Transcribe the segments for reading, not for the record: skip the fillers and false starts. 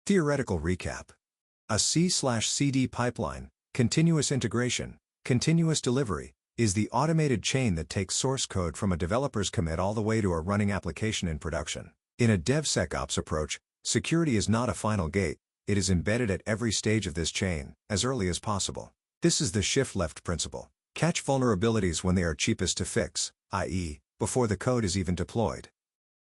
Theoretical recap. A C/CD pipeline, continuous integration, continuous delivery, is the automated chain that takes source code from a developer's commit all the way to a running application in production. In a DevSecOps approach, security is not a final gate, it is embedded at every stage of this chain, as early as possible. This is the shift-left principle. Catch vulnerabilities when they are cheapest to fix, i.e., before the code is even deployed.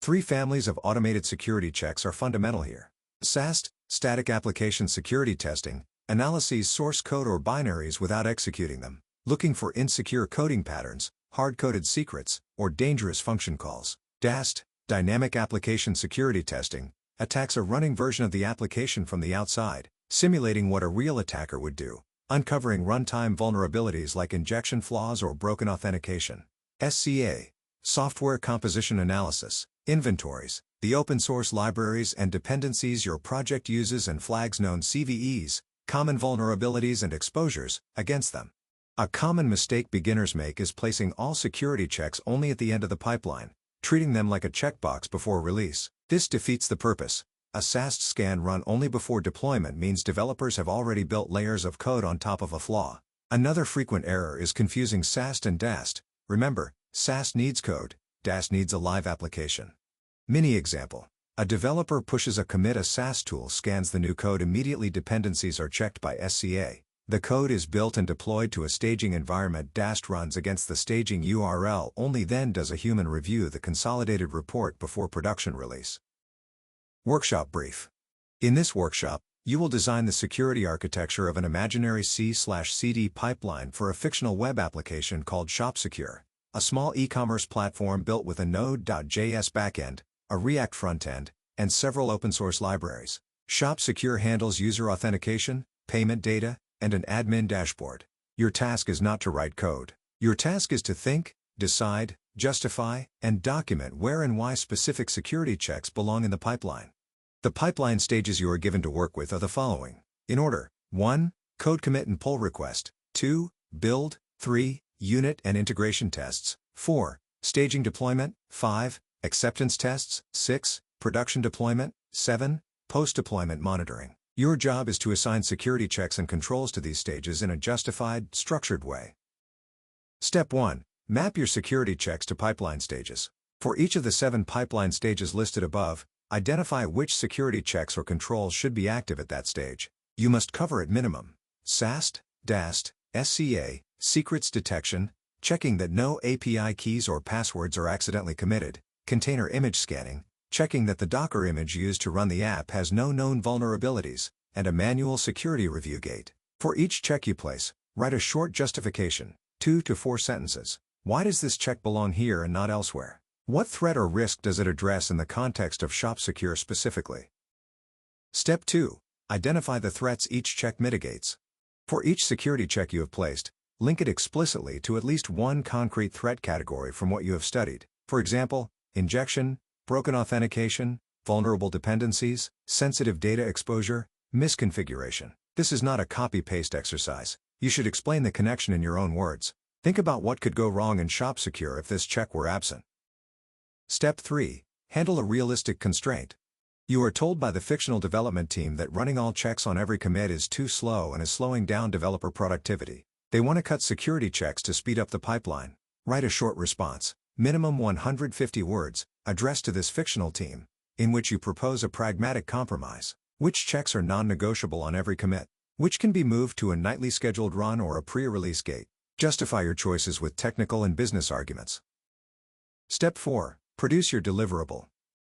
Three families of automated security checks are fundamental here. SAST, static application security testing, analyses source code or binaries without executing them, looking for insecure coding patterns, hard-coded secrets, or dangerous function calls. DAST, dynamic application security testing, attacks a running version of the application from the outside, simulating what a real attacker would do, uncovering runtime vulnerabilities like injection flaws or broken authentication. SCA, software composition analysis, inventories, the open source libraries and dependencies your project uses and flags known CVEs, common vulnerabilities and exposures, against them. A common mistake beginners make is placing all security checks only at the end of the pipeline, treating them like a checkbox before release. This defeats the purpose. A SAST scan run only before deployment means developers have already built layers of code on top of a flaw. Another frequent error is confusing SAST and DAST. Remember, SAST needs code, DAST needs a live application. Mini example. A developer pushes a commit, a SAST tool scans the new code immediately, dependencies are checked by SCA. The code is built and deployed to a staging environment, DAST runs against the staging URL, only then does a human review the consolidated report before production release. Workshop brief. In this workshop, you will design the security architecture of an imaginary C/CD pipeline for a fictional web application called ShopSecure, a small e-commerce platform built with a Node.js backend, a React frontend, and several open-source libraries. ShopSecure handles user authentication, payment data, and an admin dashboard. Your task is not to write code. Your task is to think, decide, justify, and document where and why specific security checks belong in the pipeline. The pipeline stages you are given to work with are the following, in order: 1. Code commit and pull request. 2. Build. 3. Unit and integration tests. 4. Staging deployment. 5. Acceptance tests. 6. Production deployment. 7. Post-deployment monitoring. Your job is to assign security checks and controls to these stages in a justified, structured way. Step 1. Map your security checks to pipeline stages. For each of the 7 pipeline stages listed above, identify which security checks or controls should be active at that stage. You must cover at minimum: SAST, DAST, SCA, secrets detection, checking that no API keys or passwords are accidentally committed, container image scanning, checking that the Docker image used to run the app has no known vulnerabilities, and a manual security review gate. For each check you place, write a short justification, 2 to 4 sentences. Why does this check belong here and not elsewhere? What threat or risk does it address in the context of ShopSecure specifically? Step 2. Identify the threats each check mitigates. For each security check you have placed, link it explicitly to at least one concrete threat category from what you have studied. For example, injection, broken authentication, vulnerable dependencies, sensitive data exposure, misconfiguration. This is not a copy-paste exercise. You should explain the connection in your own words. Think about what could go wrong in ShopSecure if this check were absent. Step 3. Handle a realistic constraint. You are told by the fictional development team that running all checks on every commit is too slow and is slowing down developer productivity. They want to cut security checks to speed up the pipeline. Write a short response, minimum 150 words, addressed to this fictional team, in which you propose a pragmatic compromise. Which checks are non-negotiable on every commit? Which can be moved to a nightly scheduled run or a pre-release gate? Justify your choices with technical and business arguments. Step 4. Produce your deliverable.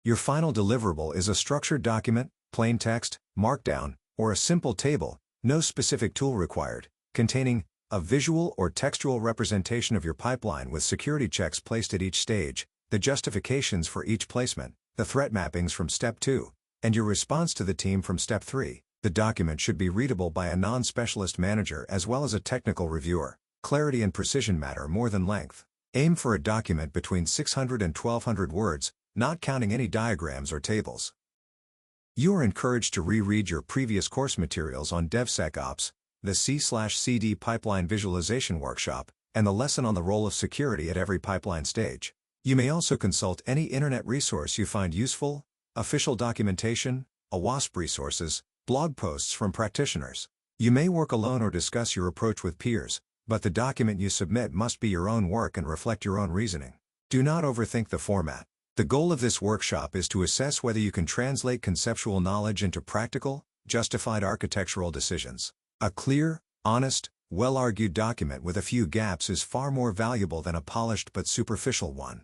Your final deliverable is a structured document, plain text, markdown, or a simple table, no specific tool required, containing a visual or textual representation of your pipeline with security checks placed at each stage, the justifications for each placement, the threat mappings from Step 2, and your response to the team from Step 3. The document should be readable by a non-specialist manager as well as a technical reviewer. Clarity and precision matter more than length. Aim for a document between 600 and 1200 words, not counting any diagrams or tables. You are encouraged to reread your previous course materials on DevSecOps, the C/CD pipeline visualization workshop, and the lesson on the role of security at every pipeline stage. You may also consult any internet resource you find useful, official documentation, OWASP resources, blog posts from practitioners. You may work alone or discuss your approach with peers, but the document you submit must be your own work and reflect your own reasoning. Do not overthink the format. The goal of this workshop is to assess whether you can translate conceptual knowledge into practical, justified architectural decisions. A clear, honest, well-argued document with a few gaps is far more valuable than a polished but superficial one.